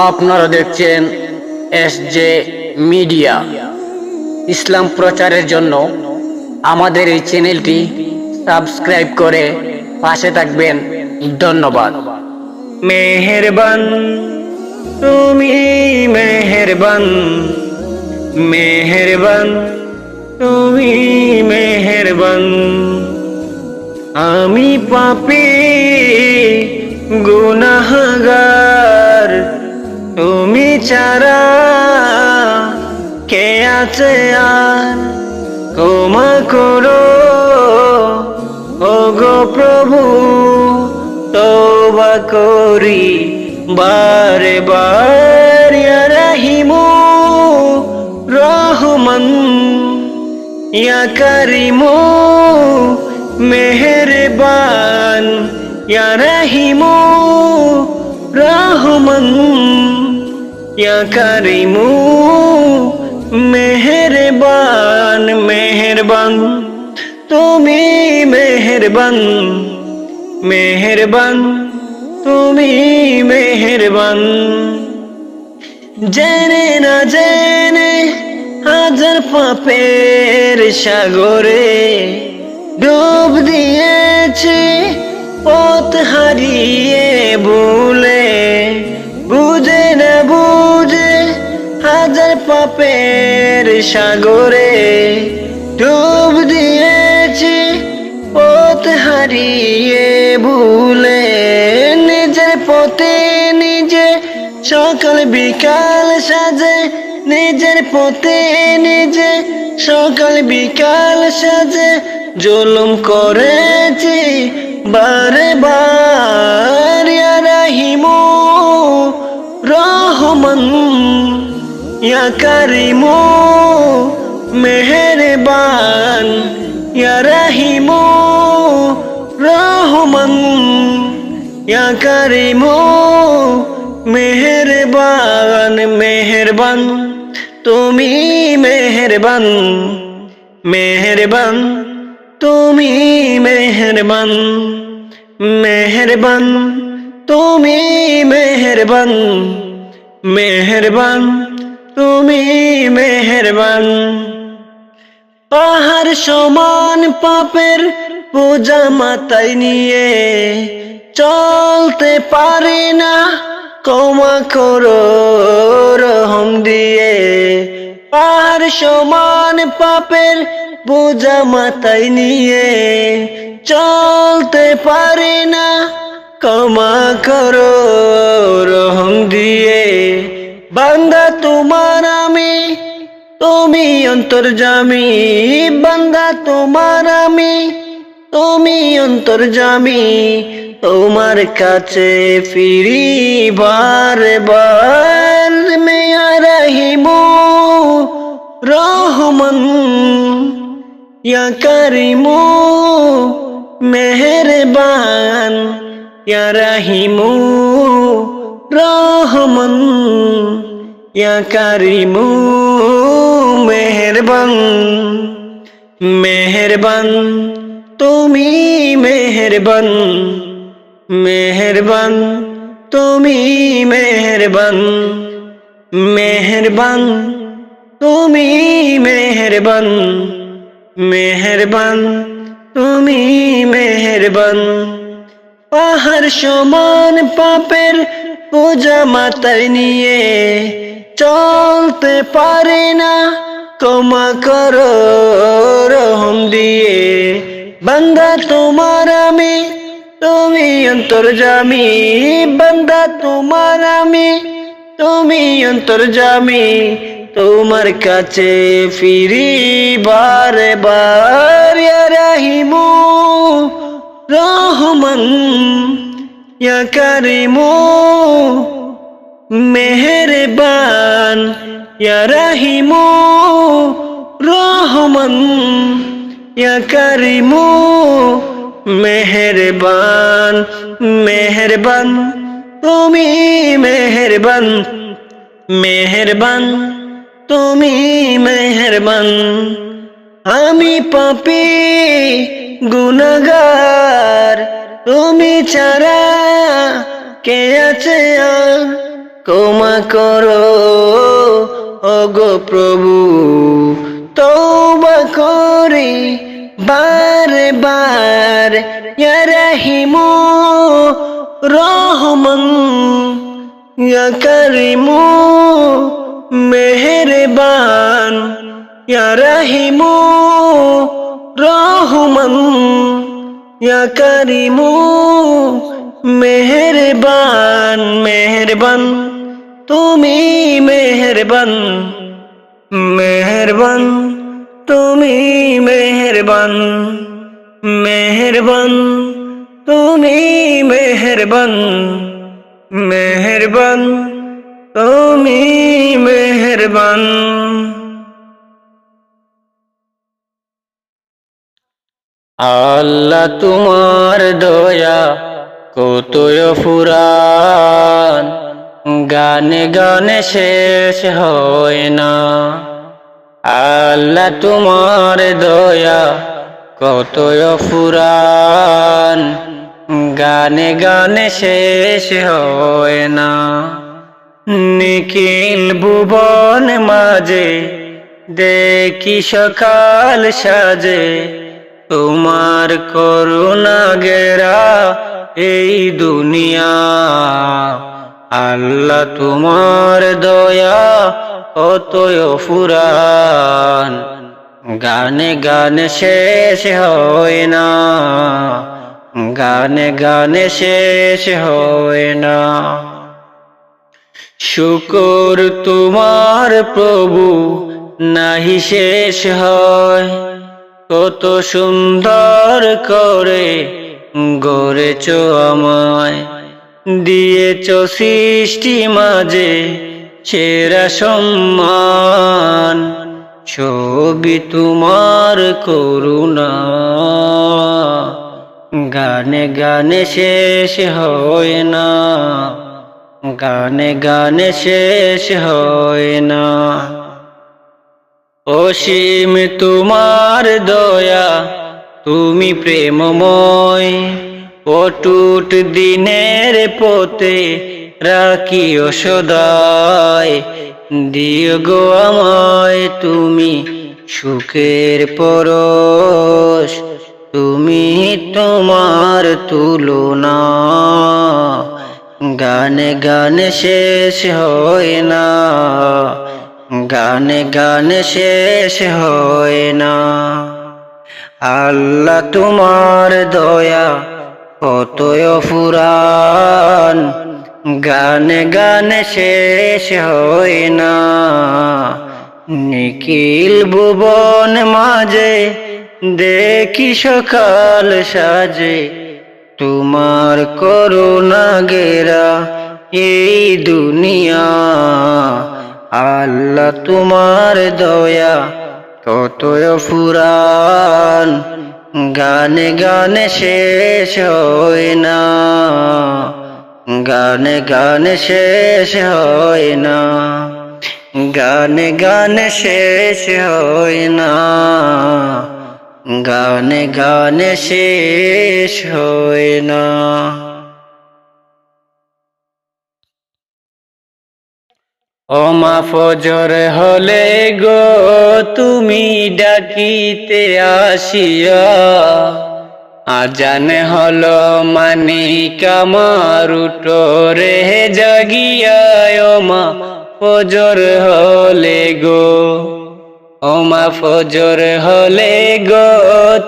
আপনারা দেখছেন SJ media. ইসলাম প্রচারের জন্য আমাদের এই চ্যানেলটি সাবস্ক্রাইব করে পাশে থাকবেন। ধন্যবাদ। মেহেরবান তুমি, মেহেরবান, মেহেরবান তুমি, মেহেরবান। আমি পাপী গুনাহগার, তুমি ছাড়া কে আছে আর? ক্ষমা করো ওগো প্রভু, তওবা করি বারে বার। ইয়া রাহিমু রহমান, ইয়া কারিমু মেহেরবান, ইয়া রাহিমু রহমান, ইয়া কারিমু মেহেরবান। মেহেরবান তুমি, মেহেরবান, মেহেরবান তুমি, মেহেরবান। জেনে না জেনে হাজার পাপের সাগরে ডুব দিয়েছি, পথ হারিয়ে ভুলে। বুঝে না বুঝে হাজার পাপের সাগরে ডুব দিয়েছি, পথ হারিয়ে ভুলে। নিজের পথে নিজে সকাল বিকাল সাজে, নিজের পথে নিজে সকাল বিকাল সাজে জুলুম করেছি বারে বার। ইয়া রাহিমু রহমান, ইয়া কারিমু মেহেরবান, ইয়া রাহিমু রহমান, ইয়া কারিমু মেহেরবান। মেহেরবান তুমি, মেহেরবান, মেহেরবান তুমি, মেহেরবান, মেহেরবান তুমি, মেহেরবান, মেহেরবান তুমি, মেহেরবান। পাহাড় সমান পাপের বোঝা মাথায় নিয়ে চলতে পারি না, ক্ষমা করো রহম দিয়ে। পাহাড় সমান পাপের বোঝা মাথায় নিয়ে চলতে পারি না, ক্ষমা করো রহম দিয়ে। বান্দা তোমার আমি, তুমি অন্তর্যামী। বান্দা তোমার আমি, তুমি অন্তর্যামী। তোমার কাছে ফিরি বারে বার। ইয়া রাহিমু রহমান, ইয়া কারিমু মেহেরবান, ইয়া রাহিমু রহমান, ইয়া কারিমু মেহেরবান। মেহেরবান তুমি, মেহেরবান, মেহেরবান তুমি, মেহেরবান, মেহেরবান তুমি, মেহেরবান, মেহেরবান তুমি, মেহেরবান। পাহাড় সমান পাপের বোঝা মাথায় নিয়ে চলতে পারি না, ক্ষমা করো রহম দিয়ে। বান্দা তোমার আমি, তুমি অন্তর্যামী। বান্দা তোমার আমি, তুমি অন্তর্যামী। তোমার কাছে ফিরি বারে বার। ইয়া রাহিমু রহমান, ইয়া কারিমু মেহেরবান, ইয়া রাহিমু রহমান, ইয়া কারিমু মেহেরবান। মেহেরবান তুমি, মেহেরবান, মেহেরবান তুমি, মেহেরবান। আমি পাপী গুনাহগার, তুমি ছাড়া কে আছে আর ক্ষমা করো ওগো প্রভু, তওবা করি বারে বার, ইয়া রাহিমু রহমান, ইয়া কারিমু মেহেরবান, ইয়া রাহিমু রহমান, ইয়া কারিমু মেহেরবান, মেহেরবান তুমি মেহেরবান, মেহেরবান তুমি মেহেরবান, মেহেরবান তুমি মেহেরবান, মেহেরবান তুমি মেহেরবান। আল্লাহ তোমার দয়া কতই ফুরান, গানে গানে শেষ হয় না। আল্লাহ তোমার দয়া কতই ফুরান, গানে গানে শেষ হয় না। নিখিল ভুবন মাঝে দেখি সকাল সাজে, তোমার করুণা গেরা এই দুনিয়া। আল্লাহ তোমার দয়া কতই ফুরান, গানে গানে শেষ হয় না, গানে গানে শেষ হয় না। শুকর তোমার প্রভু নাহি শেষ হয়, কত সুন্দর করে গড়েছ আমায়, দিয়েছ সৃষ্টি মাঝে সেরা সম্মান, ছবি তোমার করুণা, গানে গানে শেষ হয় না, গানে গানে শেষ হয় না। অসীম তোমার দয়া তুমি প্রেমময়, অটুট দিনের পথে রাখিও সদায়, দিও গো আমায় তুমি সুখের পরশ, তুমি তোমার তুলনা, গানে গানে শেষ হয় না, গানে গানে শেষ হয় না। আল্লাহ তোমার দয়া কতই ফুরান, গানে গানে শেষ হয় না। নিখিল ভুবন মাঝে দেখি সকাল সাজে, তোমার করুণা গেরা এই দুনিয়া। আল্লাহ তোমার দয়া কতই ফুরান, গানে গানে শেষ হয় না, গানে গানে শেষ হয় না, গানে গানে শেষ হয় না, গানে গানে শেষ হয় না। ওমা ফজর হলে গো তুমি ডাকিতে আসিয়া, আজান হলো মানিক আমার উঠোরে জাগিয়া, ওমা ফজর হলে গো, ওমা ফজর হলে গো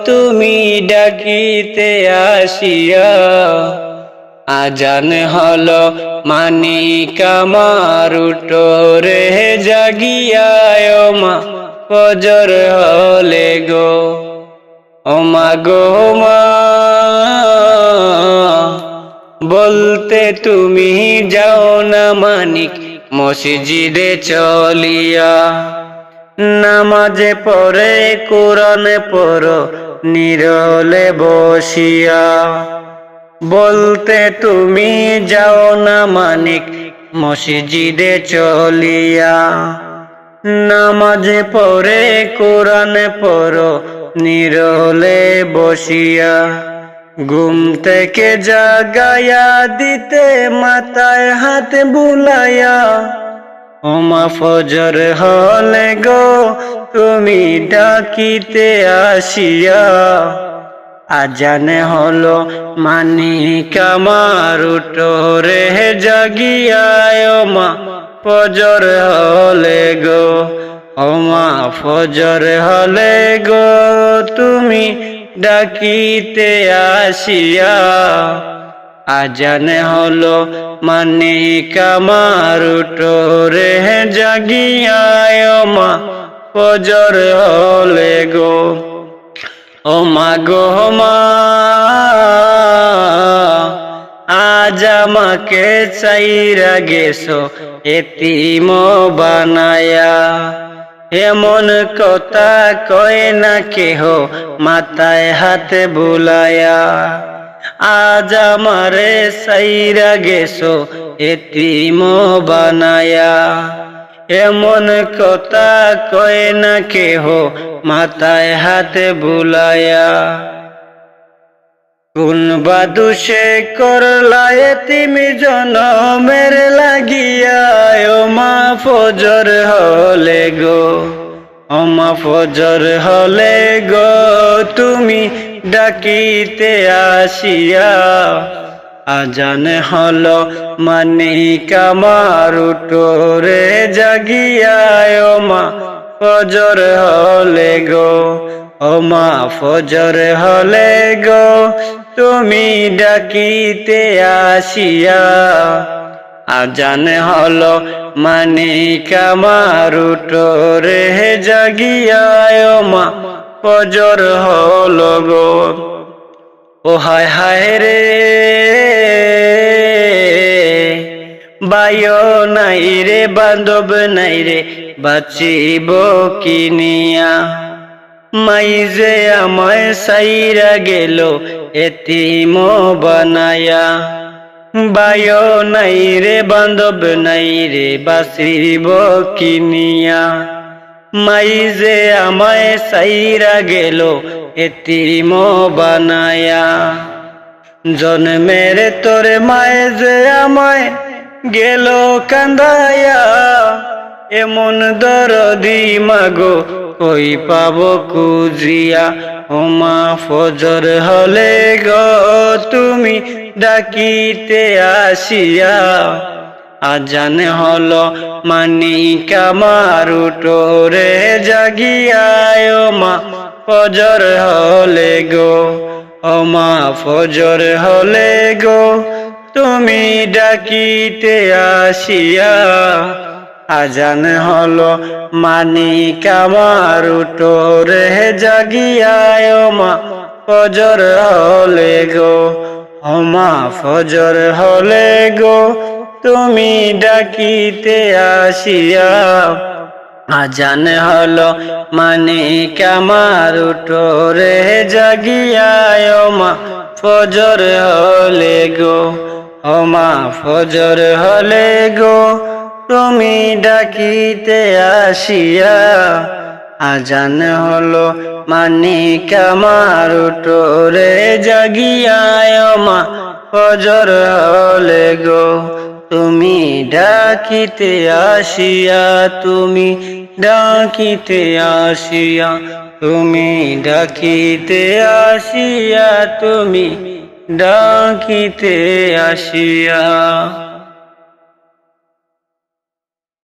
তুমি ডাকিতে আসিয়া, আজান হলো মানিক আমার উঠোরে জাগিয়া, ওমা ফজর হলে গো, ওমা গো মা বলতে তুমি যাও না মানিক মসজিদে চলিয়া, নামাজে পড়ে কোরআন পড়ো নীরলে বসিয়া, বলতে তুমি যাও না মানিক মসজিদে চলিয়া, নামাজে পড়ে কোরআন পড়ো নীরলে বসিয়া, ঘুম থেকে জাগায়া দিতে মাথায় হাত বুলায়া, ওমা ফজর হলে গো তুমি ডাকিতে আসিয়া, আজানে হলো মানিক আমার উঠোরে জাগিয়া, ওমা ফজর হলে গো, ওমা ফজর হলে গো তুমি ডাকিতে আসিয়া, আজানে হলো মানিক আমার উঠোরে জাগিয়া, ওমা ফজর হলে গো। ওমা গো মা আজ আমাকে চাইরা গেছো এতিম বানায়া, এমন কথা কয় না কেহ মাথায় হাত বুলায়া, আজ আমারে চাইরা গেছো এতিম বানায়া, এমন কথা কয় না কেহ মাথায় হাত বুলায়া। কোন বাদুষে করলা এতিমি জনমের লাগিয়া, ওমা ফজর হলে গো, ওমা ফজর হলে গো তুমি ডাকিতে আসিয়া, আজান হলো মানিক আমার উঠোরে জাগিয়া, ওমা ফজর হলে গো, ওমা ফজর হলে গো তুমি ডাকিতে আসিয়া, আজান হলো মানিক আমার উঠোরে জাগিয়া, ওমা ফজর হলো গো। ও হায় হায় রে বায়ো নাই রে বান্ধব নাই রে বাঁচিব কিনিয়া, মাই যে আমায় সাইরা গেল এতিম বানায়া, বায়ো নাই রে বান্ধব নাই রে বাঁচিব কিনিয়া, মাই যে আমায় সাইরা গেল এতিম বানায়া, জন্মের তোর মায় যে আমায় গেল কান্দায়া, এমন দরদি মাগো কই পাবো খুঁজিয়া, ওমা ফজর হলে গো তুমি ডাকিতে আসিয়া, আজান হলো মানিক আমার উঠোরে জাগিয়া, ওমা ফজর হলে গো, ওমা ফজর হলে গো তুমি ডাকিতে আসিয়া, আজান হলো মানিক আমার উঠোরে জাগিয়া, ওমা ফজর হলে গো, ওমা ফজর হলে গো তুমি ডাকিতে আসিয়া, আজান হলো মানিক আমার উঠোরে জাগিয়া, ওমা ফজর হলে গো, ওমা ফজর হলে গো তুমি ডাকিতে আসিয়া, আজান হলো মানিক আমার উঠোরে জাগিয়া, ওমা ফজর হলে গো তুমি ডাকিতে আসিয়া, তুমি ডাকিতে আসিয়া, তুমি ডাকিতে আসিয়া, তুমি ডাকিতে আসিয়া।